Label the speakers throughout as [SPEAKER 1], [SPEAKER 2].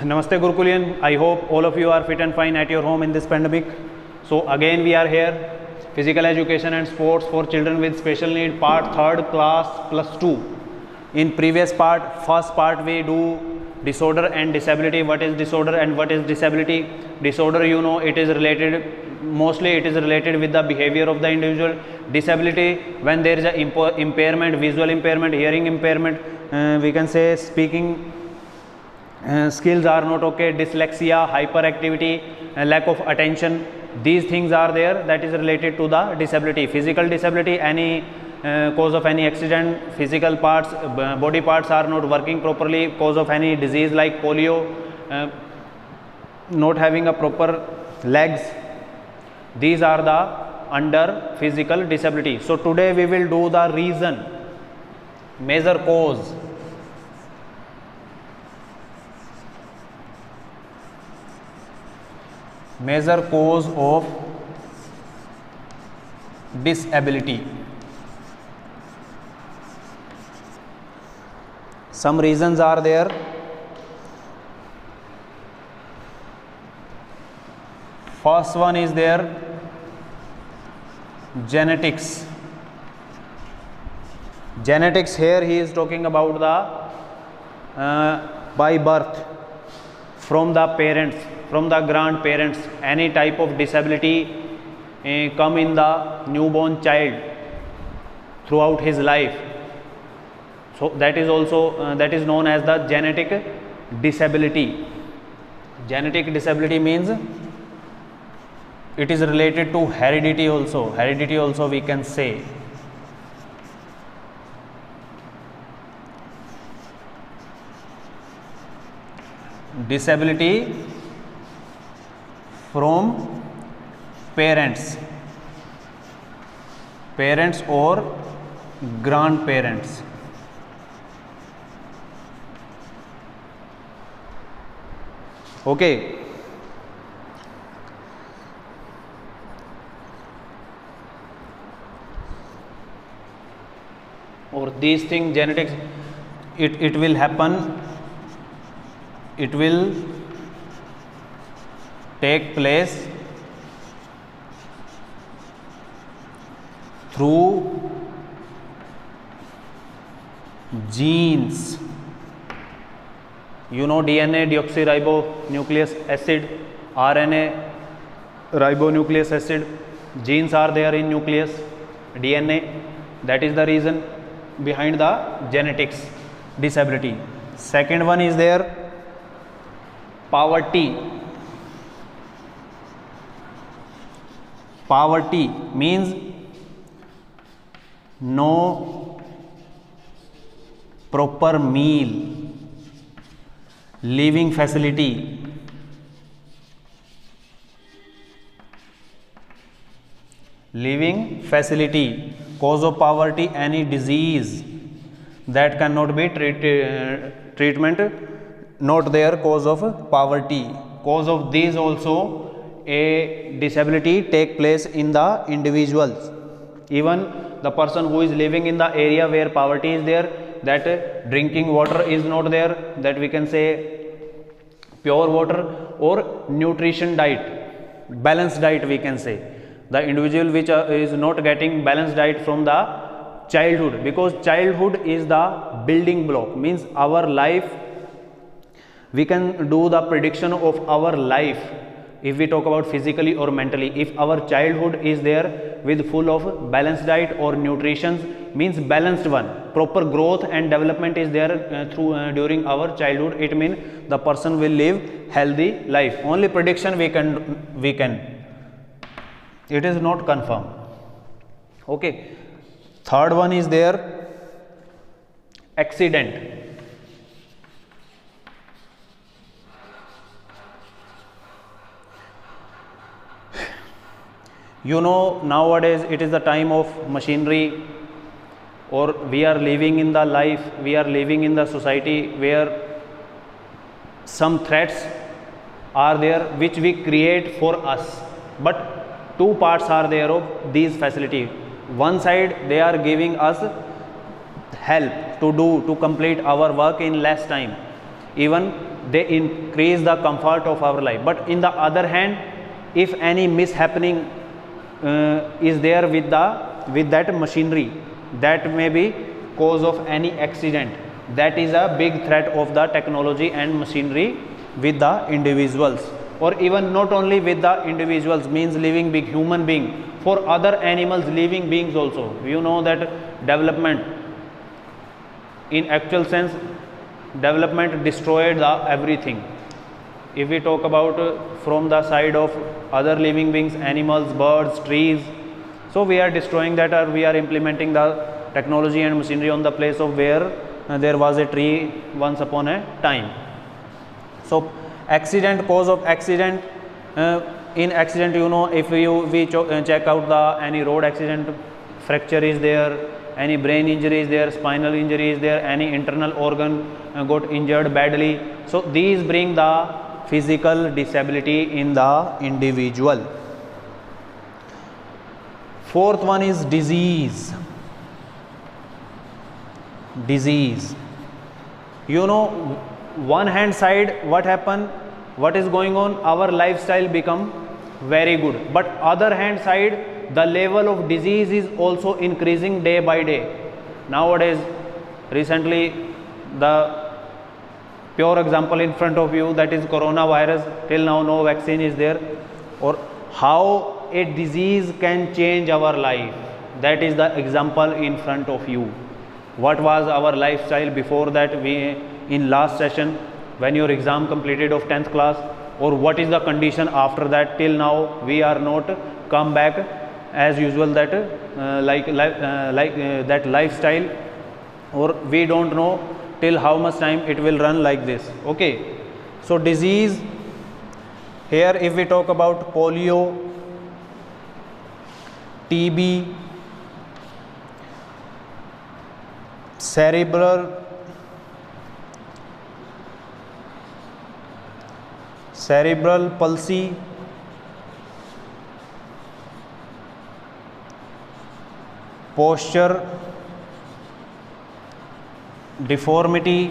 [SPEAKER 1] Namaste Gurukulian. I hope all of you are fit and fine at your home in this pandemic. So again we are here, physical education and sports for children with special need, part 3rd class plus 2. In previous part, first part we do disorder and disability. What is disorder and what is disability? Disorder, you know, it is related, mostly it is related with the behavior of the individual. Disability, when there is a impairment, visual impairment, hearing impairment, we can say speaking skills are not okay, dyslexia, hyperactivity, lack of attention, these things are there, that is related to the disability. Physical disability, any cause of any accident, physical parts, body parts are not working properly, cause of any disease like polio, not having a proper legs, these are the under physical disability. So today we will do the reason, major cause. Major cause of disability. Some reasons are there. First one is there, genetics. Genetics, here he is talking about the by birth, from the parents, from the grandparents, any type of disability come in the newborn child throughout his life. So that is also that is known as the genetic disability. Genetic disability means it is related to heredity also. Heredity also we can say. Disability from parents, parents or grandparents. Okay. Or these things, genetics, it will happen, it will take place through genes. You know, DNA, deoxyribonucleic acid, RNA, ribonucleic acid, genes are there in nucleus, DNA. That is the reason behind the genetics disability. Second one is there, poverty. Poverty means no proper meal, living facility, living facility. Cause of poverty, any disease that cannot be treatment not there, cause of poverty. Cause of these also a disability take place in the individuals. Even the person who is living in the area where poverty is there, that drinking water is not there, that we can say pure water, or nutrition diet, balanced diet we can say. The individual which is not getting balanced diet from the childhood, because childhood is the building block, means our life, we can do the prediction of our life if we talk about physically or mentally. If our childhood is there with full of balanced diet or nutrition, means balanced one, proper growth and development is there during our childhood, it means the person will live healthy life. Only prediction we can, it is not confirmed. Okay. Third one is there, accident. You know, nowadays it is the time of machinery, or we are living in the life, we are living in the society where some threats are there which we create for us, but two parts are there of these facility. One side they are giving us help to complete our work in less time. Even they increase the comfort of our life. But in the other hand, if any mishappening is there with that machinery, that may be cause of any accident. That is a big threat of the technology and machinery with the individuals, or even not only with the individuals, means living being, human being, for other animals, living beings also. You know that development, in actual sense, development destroyed everything. If we talk about from the side of other living beings, animals, birds, trees, so we are destroying that, or we are implementing the technology and machinery on the place of where there was a tree once upon a time. So accident, cause of accident, in accident, you know, if we check out any road accident, fracture is there, any brain injury is there, spinal injury is there, any internal organ got injured badly. So these bring the physical disability in the individual. Fourth one is disease. Disease. You know, one hand side, what happen, what is going on, our lifestyle become very good, but other hand side, the level of disease is also increasing day by day. Nowadays, recently, the pure example in front of you, that is coronavirus. Till now no vaccine is there, or how a disease can change our life, that is the example in front of you. What was our lifestyle before that, we in last session when your exam completed of 10th class, or what is the condition after that, till now we are not come back as usual, that that lifestyle, or we don't know till how much time it will run like this. Okay, so disease, here if we talk about polio, TB, cerebral palsy, posture deformity,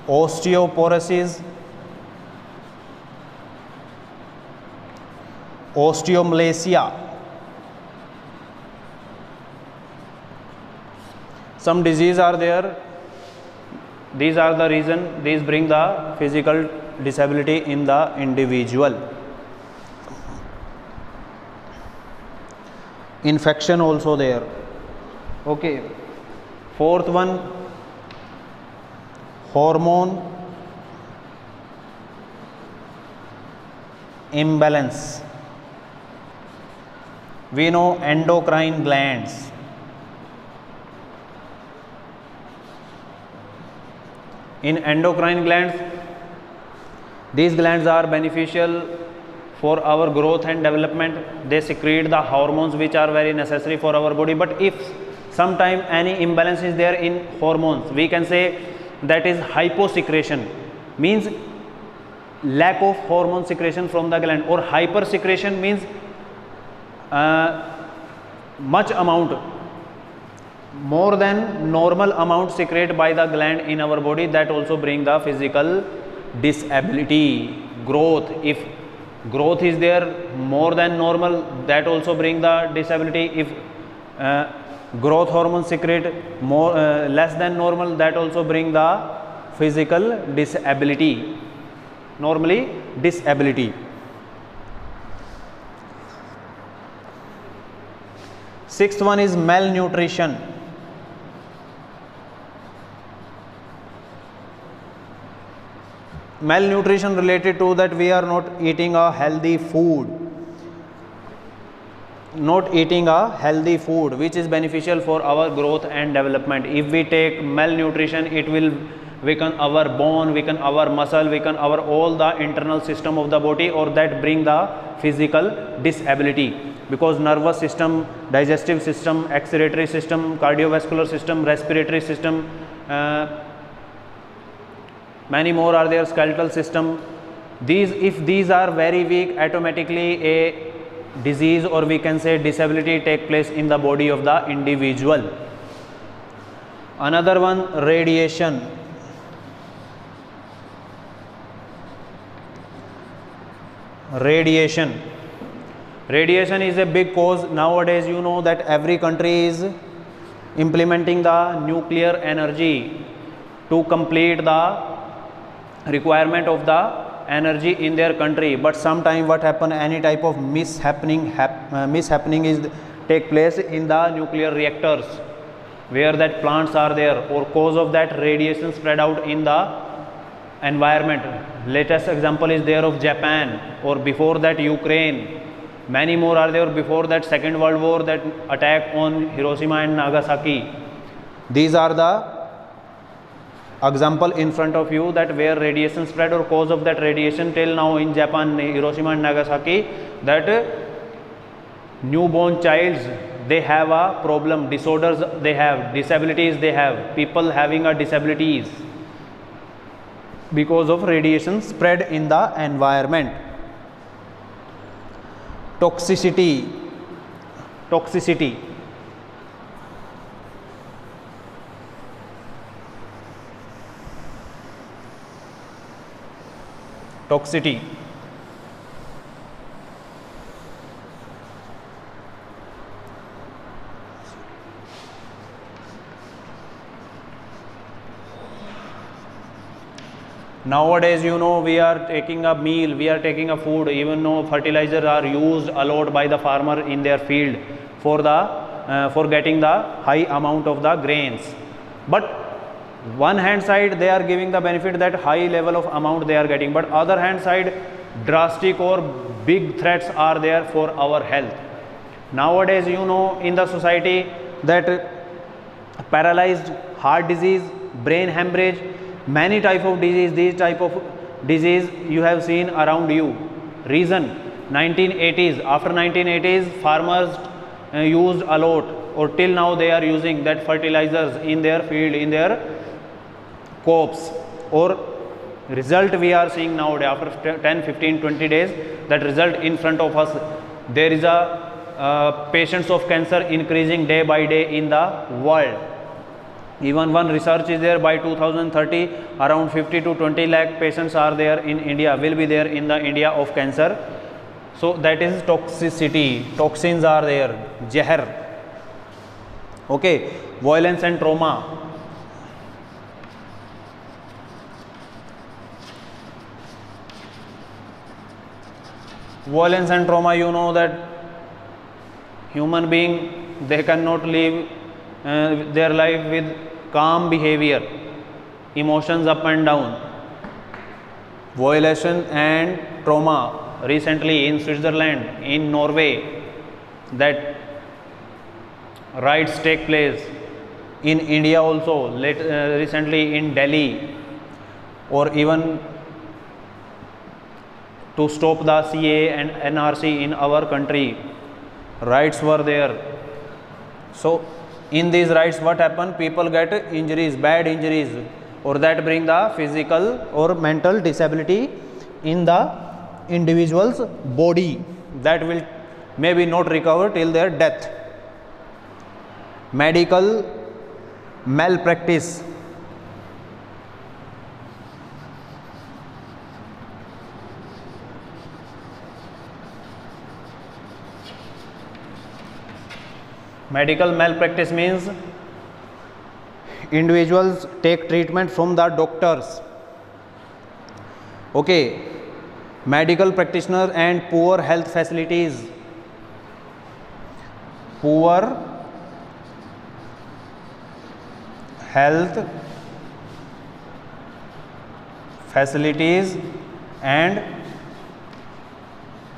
[SPEAKER 1] osteoporosis, osteomalacia. Some disease are there. These are the reason, these bring the physical disability in the individual. Infection also there. Okay. Fourth one, hormone imbalance. We know endocrine glands. In endocrine glands, these glands are beneficial for our growth and development. They secrete the hormones which are very necessary for our body. But if sometime any imbalance is there in hormones, we can say that is hyposecretion, means lack of hormone secretion from the gland, or hypersecretion means much amount, more than normal amount secreted by the gland in our body. That also bring the physical disability. Growth, if growth is there more than normal, that also bring the disability. If growth hormone secrete more less than normal, that also bring the physical disability, normally disability. Sixth one is malnutrition. Malnutrition related to that we are not eating a healthy food, which is beneficial for our growth and development. If we take malnutrition, it will weaken our bone, weaken our muscle, weaken our all the internal system of the body, or that bring the physical disability, because nervous system, digestive system, excretory system, cardiovascular system, respiratory system, many more are there, skeletal system. These, if these are very weak, automatically a disease, or we can say disability, take place in the body of the individual. Another one, radiation. Radiation. Radiation is a big cause nowadays. You know that every country is implementing the nuclear energy to complete the requirement of the energy in their country. But sometime what happen, any type of mishappening is take place in the nuclear reactors where that plants are there, or cause of that radiation spread out in the environment. Latest example is there of Japan, or before that Ukraine. Many more are there before that Second World War, that attack on Hiroshima and Nagasaki. These are the example in front of you that where radiation spread or cause of that radiation till now in Japan, Hiroshima and Nagasaki, that newborn childs, they have a problem, disorders they have, disabilities they have, people having a disabilities because of radiation spread in the environment. Toxicity. Toxicity. Toxicity. Nowadays, you know, we are taking a meal, we are taking a food, even though fertilizers are used a lot by the farmer in their field for getting the high amount of the grains. But one hand side they are giving the benefit that high level of amount they are getting, but other hand side drastic or big threats are there for our health. Nowadays, you know, in the society that paralyzed, heart disease, brain hemorrhage, many type of disease, these type of disease you have seen around you. Reason, 1980s, after 1980s farmers used a lot, or till now they are using that fertilizers in their field, in their crops, or result we are seeing nowadays after 10, 15, 20 days, that result in front of us. There is a patients of cancer increasing day by day in the world. Even one research is there, by 2030 around 50 to 20 lakh patients are there in India, will be there in the India of cancer. So that is toxicity, toxins are there, zahar. Okay, violence and trauma. Violence and trauma, you know that human being, they cannot live their life with calm behavior, emotions up and down. Violation and trauma. Recently in Switzerland, in Norway, that riots take place. In India also, recently in Delhi, or even to stop the CAA and NRC in our country, riots were there. So in these riots, what happened? People get injuries, bad injuries, or that bring the physical or mental disability in the individual's body, that will maybe not recover till their death. Medical malpractice. Medical malpractice means individuals take treatment from the doctors. Okay, medical practitioner and poor health facilities. Poor health facilities and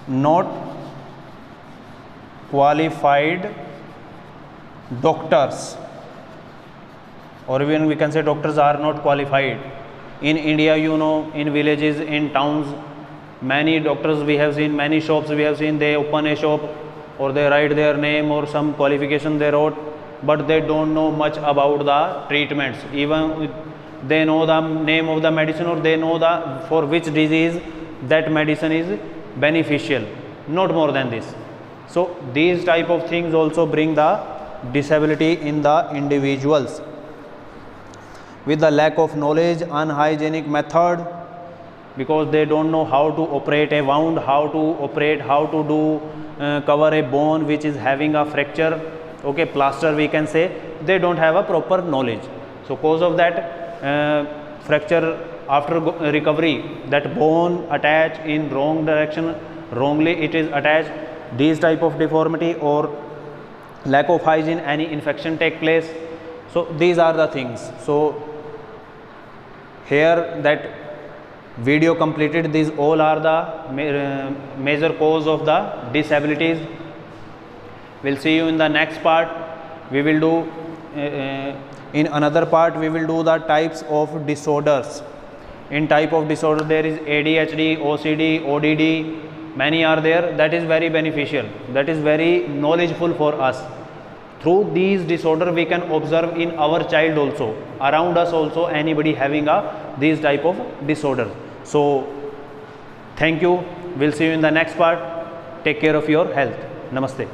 [SPEAKER 1] not qualified doctors, or even we can say doctors are not qualified. In India, you know, in villages, in towns, many doctors we have seen, many shops we have seen, they open a shop or they write their name or some qualification they wrote, but they don't know much about the treatments. Even they know the name of the medicine, or they know the for which disease that medicine is beneficial, not more than this. So these type of things also bring the disability in the individuals. With the lack of knowledge, unhygienic method, because they don't know how to operate a wound, how to do cover a bone which is having a fracture, okay, plaster we can say. They don't have a proper knowledge. So cause of that fracture, after recovery, that bone attached in wrong direction, wrongly it is attached, these type of deformity or lack of hygiene, any infection take place. So these are the things. So here that video completed, these all are the major cause of the disabilities. We'll see you in the next part. We will do in another part we will do the types of disorders. In type of disorder there is ADHD, OCD, ODD, many are there. That is very beneficial, that is very knowledgeful for us. Through these disorder we can observe in our child also, around us also, anybody having these type of disorders. So thank you. We'll see you in the next part. Take care of your health. Namaste.